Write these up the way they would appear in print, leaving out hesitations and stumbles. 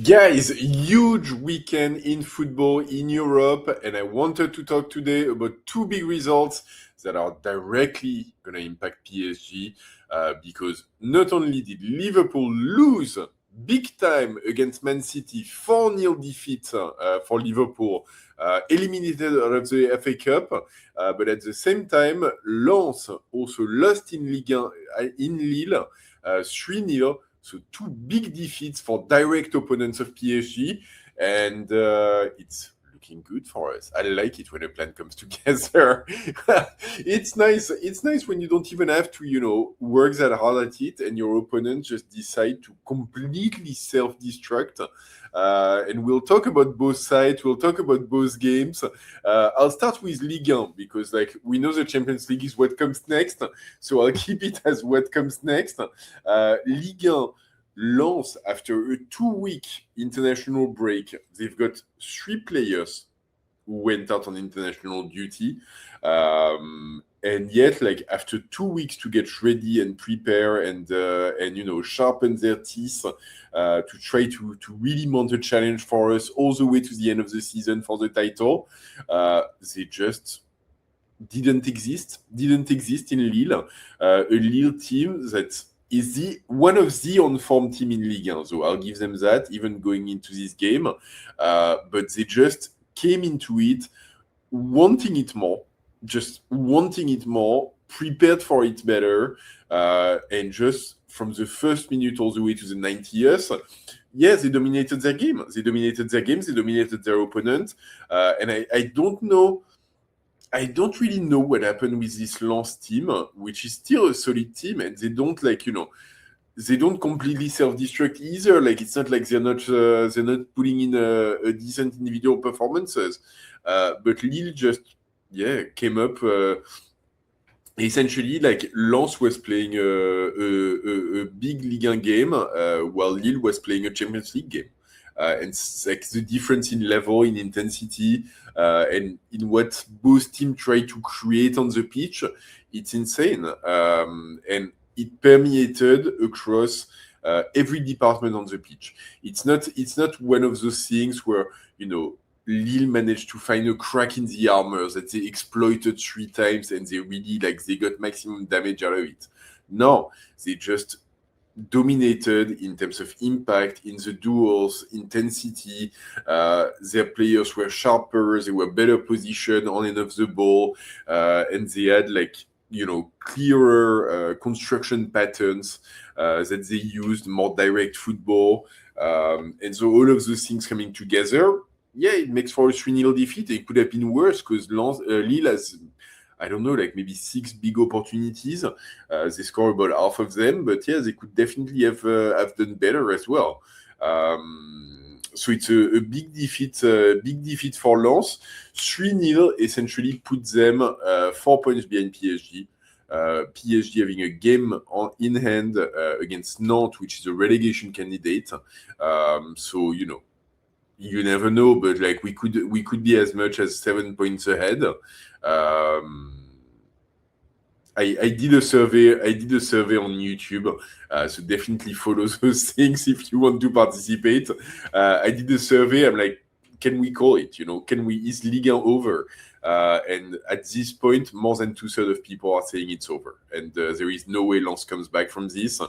Guys, huge weekend in football in Europe, and I wanted to talk today about two big results that are directly going to impact PSG because not only did Liverpool lose big time against Man City, 4-0 defeat for Liverpool, eliminated out of the FA Cup, but at the same time, Lens also lost in Ligue 1 in Lille, 3-0. So two big defeats for direct opponents of PSG, and it's looking good for us. I like it when a plan comes together. It's nice. It's nice when you don't even have to, work that hard at it, and your opponent just decide to completely self-destruct. And we'll talk about both sides. We'll talk about both games. I'll start with Ligue 1 because, we know the Champions League is what comes next. So I'll keep it as what comes next. Ligue 1, Lens, after a 2-week international break, they've got 3 players who went out on international duty. And yet, after 2 weeks to get ready and prepare and sharpen their teeth to try to really mount a challenge for us all the way to the end of the season for the title, they just didn't exist in Lille. A Lille team that is one of the on-form team in Ligue 1, so I'll give them that, even going into this game. But they just came into it wanting it more, prepared for it better, and just from the first minute all the way to the 90th, they dominated their game. They dominated their opponent, and I don't know. I don't really know what happened with this Lens team, which is still a solid team, and they don't they don't completely self-destruct either. It's not like they're not putting in a decent individual performances, but Lille just came up. Essentially, Lens was playing a big Ligue 1 game, while Lille was playing a Champions League game. And it's the difference in level, in intensity, and in what both teams try to create on the pitch, it's insane. And it permeated across every department on the pitch. It's not one of those things where, Lille managed to find a crack in the armor that they exploited 3 times and they really they got maximum damage out of it. No, they just dominated in terms of impact in the duels, intensity. Their players were sharper, they were better positioned on and off the ball, and they had clearer construction patterns that they used, more direct football. And so all of those things coming together, it makes for a 3-0 defeat. It could have been worse because Lille has, I don't know, maybe 6 big opportunities. They score about half of them, but they could definitely have done better as well. So it's a big defeat for Lens. 3-0 essentially puts them 4 points behind PSG. PSG having a game in hand against Nantes, which is a relegation candidate. So you never know, but we could be as much as 7 points ahead. I did a survey on YouTube, so definitely follow those things if you want to participate. I did a survey. I'm like, can we call it? Is Ligue 1 over? And at this point, more than 2/3 of people are saying it's over, and there is no way Lens comes back from this.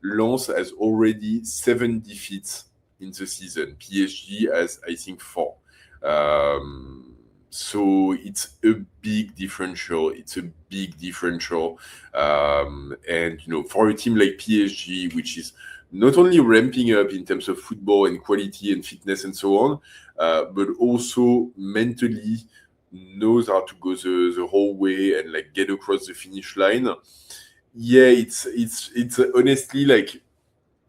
Lens has already 7 defeats in the season. PSG has, I think, 4. So it's a big differential. And for a team like PSG, which is not only ramping up in terms of football and quality and fitness and so on, but also mentally knows how to go the whole way and get across the finish line. It's honestly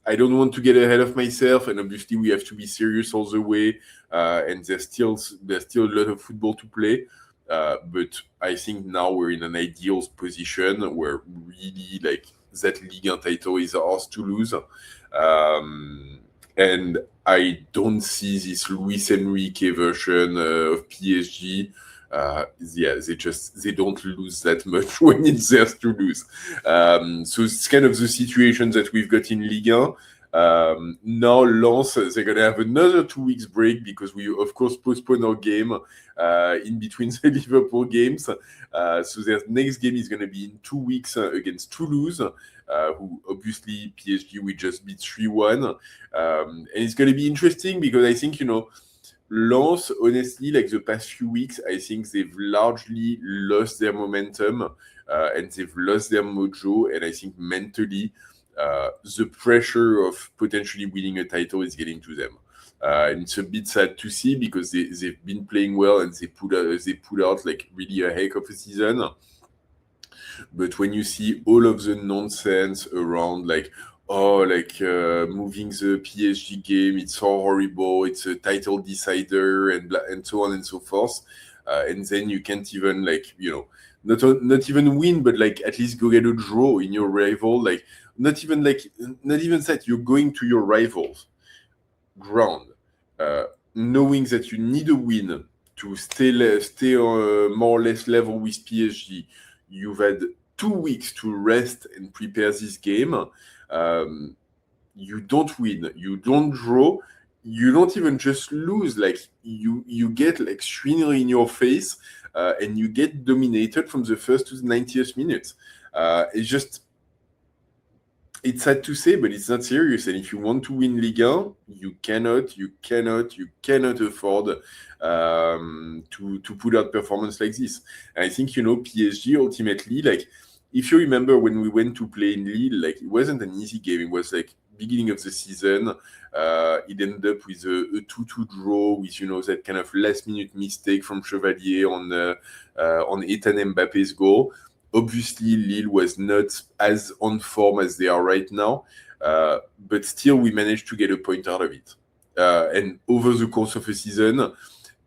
I don't want to get ahead of myself, and obviously we have to be serious all the way. And there's still a lot of football to play. But I think now we're in an ideal position where really that Ligue 1 title is ours to lose. And I don't see this Luis Enrique version of PSG. They don't lose that much when it's theirs to lose. So it's kind of the situation that we've got in Ligue 1. Now Lens, they're gonna have another 2 weeks break because we of course postpone our game in between the Liverpool games. So their next game is gonna be in 2 weeks against Toulouse, who obviously PSG we just beat 3-1. And it's gonna be interesting because I think, Lens, honestly, like the past few weeks, I think they've largely lost their momentum and they've lost their mojo. And I think mentally, the pressure of potentially winning a title is getting to them. And it's a bit sad to see because they've been playing well and they put out like really a heck of a season. But when you see all of the nonsense around, like, moving the PSG game, it's so horrible, it's a title decider, and so on and so forth, and then you can't even not even win, but like at least go get a draw in your rival, not even that you're going to your rivals ground, knowing that you need a win to stay more or less level with PSG. You've had 2 weeks to rest and prepare this game. You don't win, you don't draw, you don't even just lose. Like you get like 3-0 in your face, and you get dominated from the first to the 90th minute. It's sad to say, but it's not serious. And if you want to win Ligue 1, you cannot afford to put out performance like this. And I think, PSG ultimately, like, if you remember when we went to play in Lille, like, it wasn't an easy game. It was like beginning of the season. It ended up with a 2-2 draw with, that kind of last minute mistake from Chevalier on Ethan Mbappe's goal. Obviously, Lille was not as on form as they are right now, but still we managed to get a point out of it. And over the course of a season,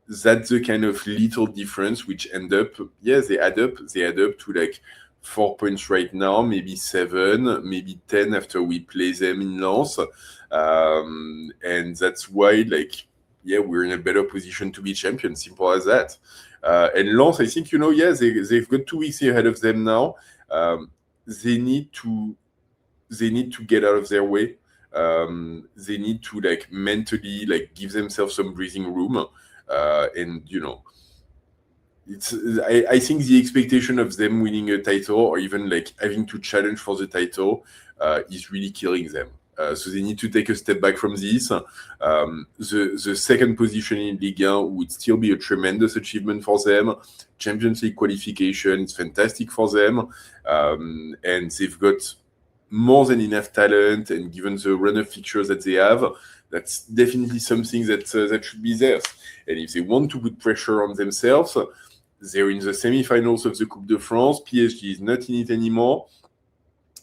that's the kind of little difference which they add up to like 4 points right now, maybe 7, maybe 10 after we play them in Lens. And that's why, we're in a better position to be champions, simple as that. And Lens, I think, they've got 2 weeks ahead of them now. They need to get out of their way. They need to mentally give themselves some breathing room. And I think the expectation of them winning a title or even having to challenge for the title is really killing them. So they need to take a step back from this. The second position in Ligue 1 would still be a tremendous achievement for them. Champions League qualification is fantastic for them. And they've got more than enough talent, and given the run of fixtures that they have, that's definitely something that should be theirs. And if they want to put pressure on themselves, they're in the semi-finals of the Coupe de France. PSG is not in it anymore.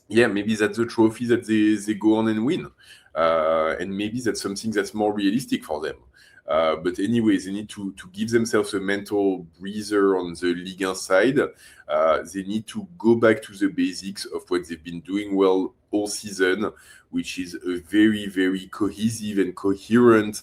Yeah, maybe that's the trophy that they go on and win. And maybe that's something that's more realistic for them. But anyway, they need to give themselves a mental breather on the Ligue 1 side. They need to go back to the basics of what they've been doing well all season, which is a very, very cohesive and coherent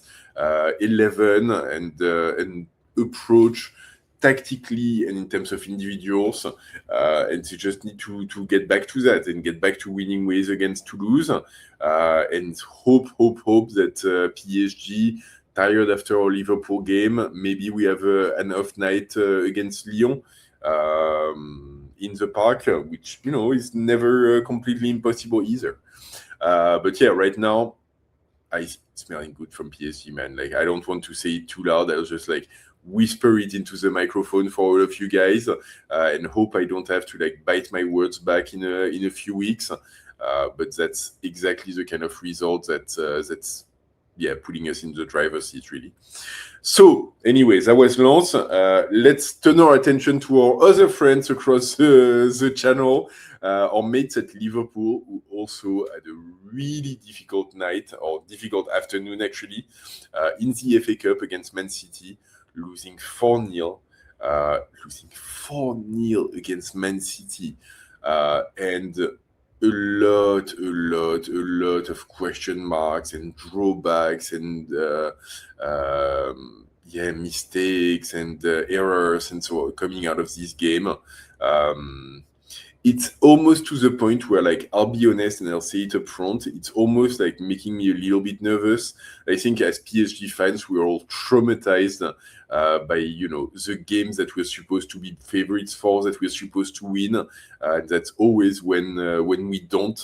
11 and approach tactically and in terms of individuals. And they just need to get back to that and get back to winning ways against Toulouse, and hope that PSG, tired after our Liverpool game, maybe we have an off night against Lyon in the park, which is never completely impossible either. But yeah, right now it's smelling good from PSG, man. I don't want to say it too loud. I'll just whisper it into the microphone for all of you guys, and hope I don't have to bite my words back in a few weeks. But that's exactly the kind of result that's putting us in the driver's seat, really. So, anyways, that was Lens. Let's turn our attention to our other friends across the channel, our mates at Liverpool, who also had a really difficult night, or difficult afternoon, actually, in the FA Cup against Man City, losing 4-0. Losing 4-0 against Man City. And a lot of question marks and drawbacks and mistakes and errors and so on coming out of this game. it's almost to the point where, like, I'll be honest and I'll say it up front, it's almost like making me a little bit nervous. I think as PSG fans, we're all traumatized by, the games that we're supposed to be favorites for, that we're supposed to win. And that's always when we don't.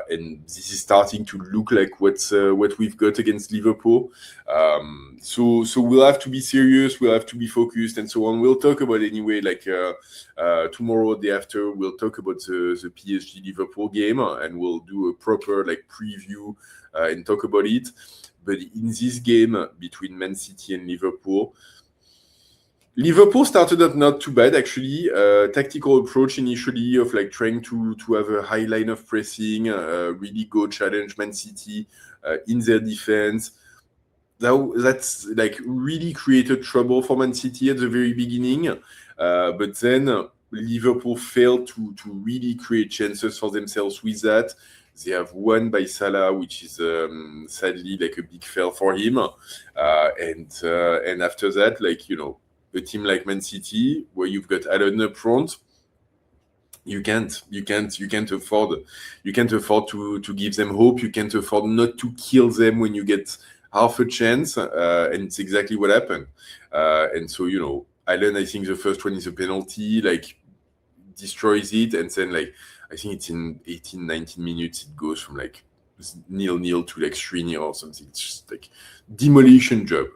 And this is starting to look like what we've got against Liverpool. So we'll have to be serious, we'll have to be focused, and so on. We'll talk about anyway, like tomorrow, day after, we'll talk about the PSG Liverpool game, and we'll do a proper preview and talk about it. But in this game between Man City and Liverpool started out not too bad, actually. Tactical approach initially of trying to have a high line of pressing, really go challenge Man City in their defense. That's really created trouble for Man City at the very beginning. But then Liverpool failed to really create chances for themselves with that. They have one by Salah, which is sadly a big fail for him. And after that, a team like Man City, where you've got Allen up front, you can't afford to give them hope. You can't afford not to kill them when you get half a chance, and it's exactly what happened. And so Allen, I think the first one is a penalty, destroys it, and then I think it's in 18, 19 minutes it goes from 0-0 to 3-0 or something. It's just demolition job.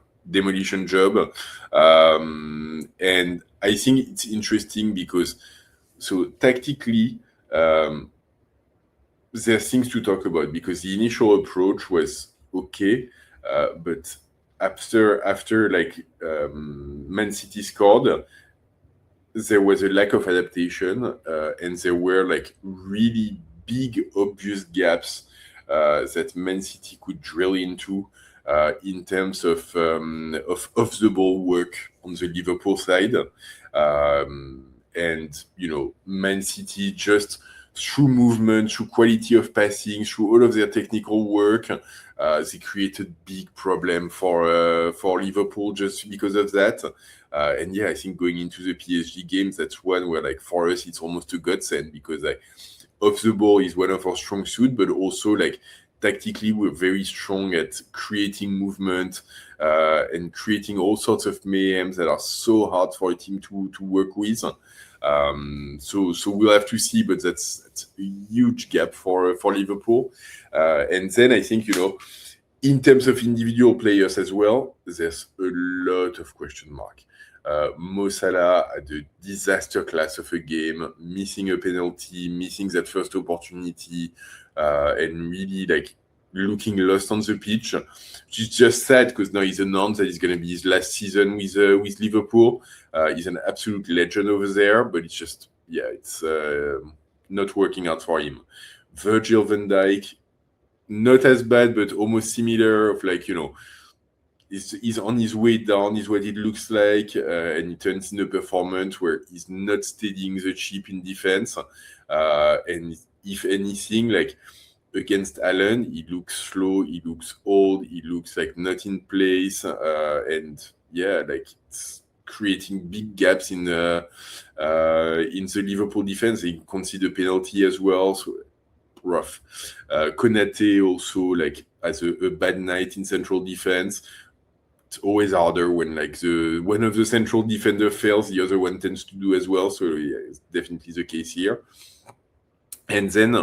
And I think it's interesting because tactically there's things to talk about, because the initial approach was okay, but after Man City scored, there was a lack of adaptation, and there were really big obvious gaps that Man City could drill into in terms of the ball work on the Liverpool side. And Man City, just through movement, through quality of passing, through all of their technical work, they created big problem for Liverpool just because of that. And I think going into the PSG games, that's one where for us it's almost a godsend, because off the ball is one of our strong suit, but also tactically we're very strong at creating movement and creating all sorts of mayhems that are so hard for a team to work with. So we'll have to see, but that's a huge gap for Liverpool. And then I think in terms of individual players as well, there's a lot of question mark. Mo Salah had a disaster class of a game, missing a penalty, missing that first opportunity, and really looking lost on the pitch, which is just sad, because now he's announced that it's going to be his last season with Liverpool. He's an absolute legend over there, but it's just it's not working out for him. Virgil van Dijk, not as bad, but almost similar, of he's on his way down, is what it looks like, and it turns in a performance where he's not steadying the ship in defense, and if anything, against Allen, he looks slow, he looks old, he looks not in place, and it's creating big gaps in the Liverpool defense. They concede a penalty as well, so rough. Konate also has a bad night in central defense. It's always harder when one of the central defender fails, the other one tends to do as well. So it's definitely the case here. And then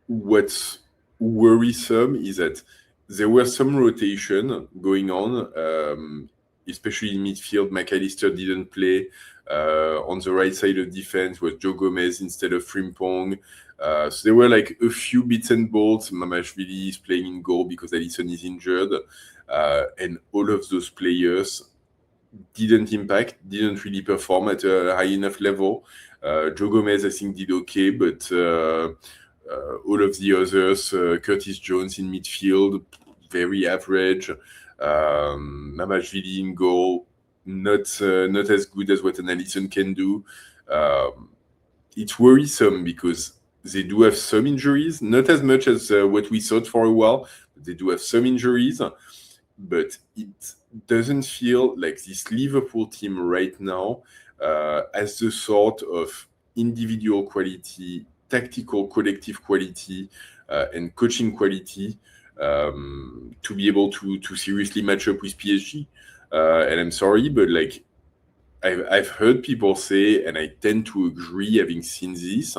what's worrisome is that there were some rotation going on, especially in midfield. McAllister didn't play. On the right side of defense was Joe Gomez instead of Frimpong. So there were a few bits and bolts. Mamashvili is playing in goal because Alisson is injured. And all of those players didn't really perform at a high enough level. Joe Gomez, I think, did okay, but all of the others, Curtis Jones in midfield, very average. Mamashvili in goal, not as good as what an Alisson can do. It's worrisome because they do have some injuries, not as much as what we thought for a while, but they do have some injuries. But it doesn't feel like this Liverpool team right now has the sort of individual quality, tactical collective quality, and coaching quality to be able to seriously match up with PSG. And I'm sorry, but like I've heard people say, and I tend to agree, having seen this.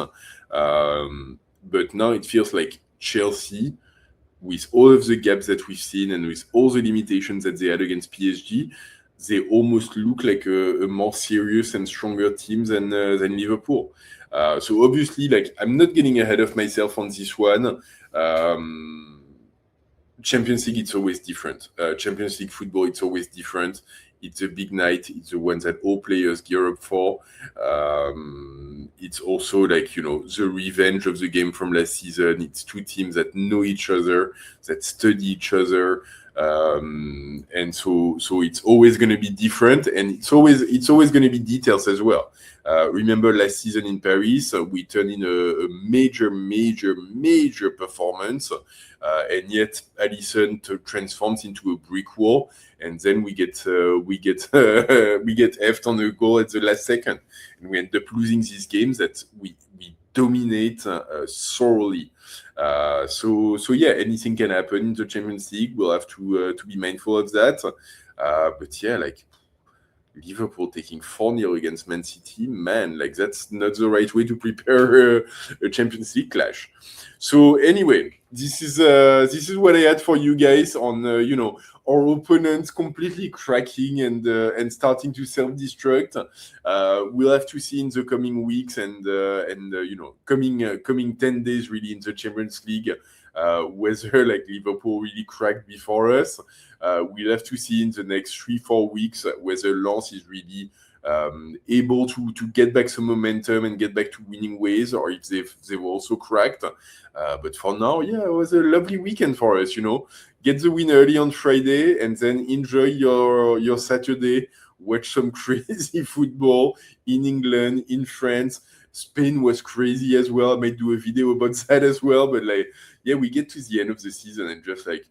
But now it feels like Chelsea, with all of the gaps that we've seen and with all the limitations that they had against PSG, they almost look like a more serious and stronger team than Liverpool. So obviously, like, I'm not getting ahead of myself on this one. Champions League, it's always different. Champions League football, it's always different. It's a big night. It's the one that all players gear up for. It's also like, the revenge of the game from last season. It's two teams that know each other, that study each other. And so it's always going to be different, and it's always going to be details as well. Remember last season in Paris, we turned in a major performance, and yet Alisson transforms into a brick wall, and then we get effed on a goal at the last second, and we end up losing these games that we dominate thoroughly. So yeah, anything can happen in the Champions League. We'll have to be mindful of that. But yeah, like Liverpool taking 4-0 against Man City, man, like that's not the right way to prepare a Champions League clash. So anyway, this is what I had for you guys on our opponents completely cracking and starting to self-destruct. We'll have to see in the coming weeks and coming 10 days really in the Champions League, whether like Liverpool really cracked before us. We'll have to see in the next 3-4 weeks whether Lens is really able to get back some momentum and get back to winning ways, or if they've also cracked. But for now, yeah, it was a lovely weekend for us. Get the win early on Friday and then enjoy your Saturday. Watch some crazy football in England, in France. Spain was crazy as well. I might do a video about that as well. But like, yeah, we get to the end of the season and just like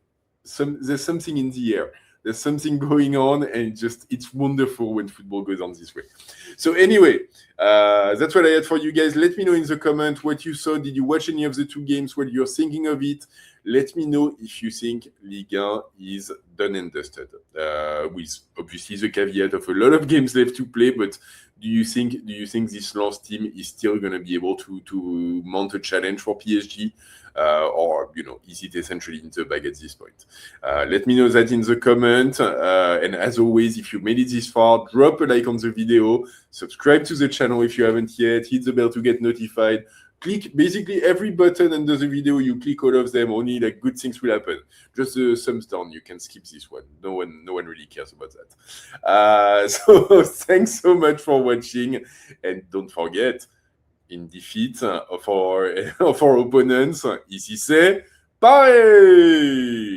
there's something in the air. There's something going on, and it's wonderful when football goes on this way. So anyway, that's what I had for you guys. Let me know in the comment what you saw. Did you watch any of the two games? What you're thinking of it? Let me know if you think Ligue 1 is done and dusted. With obviously the caveat of a lot of games left to play, but do you think this Lens team is still going to be able to mount a challenge for PSG? Or is it essentially in the bag at this point? Let me know that in the comment. And as always, if you made it this far, drop a like on the video, subscribe to the channel if you haven't yet, hit the bell to get notified. Click basically every button under the video. You click all of them, only like good things will happen. Just the thumbs down, you can skip this one. No one really cares about that. So thanks so much for watching, and don't forget, in defeat of our opponents, ici c'est Paris!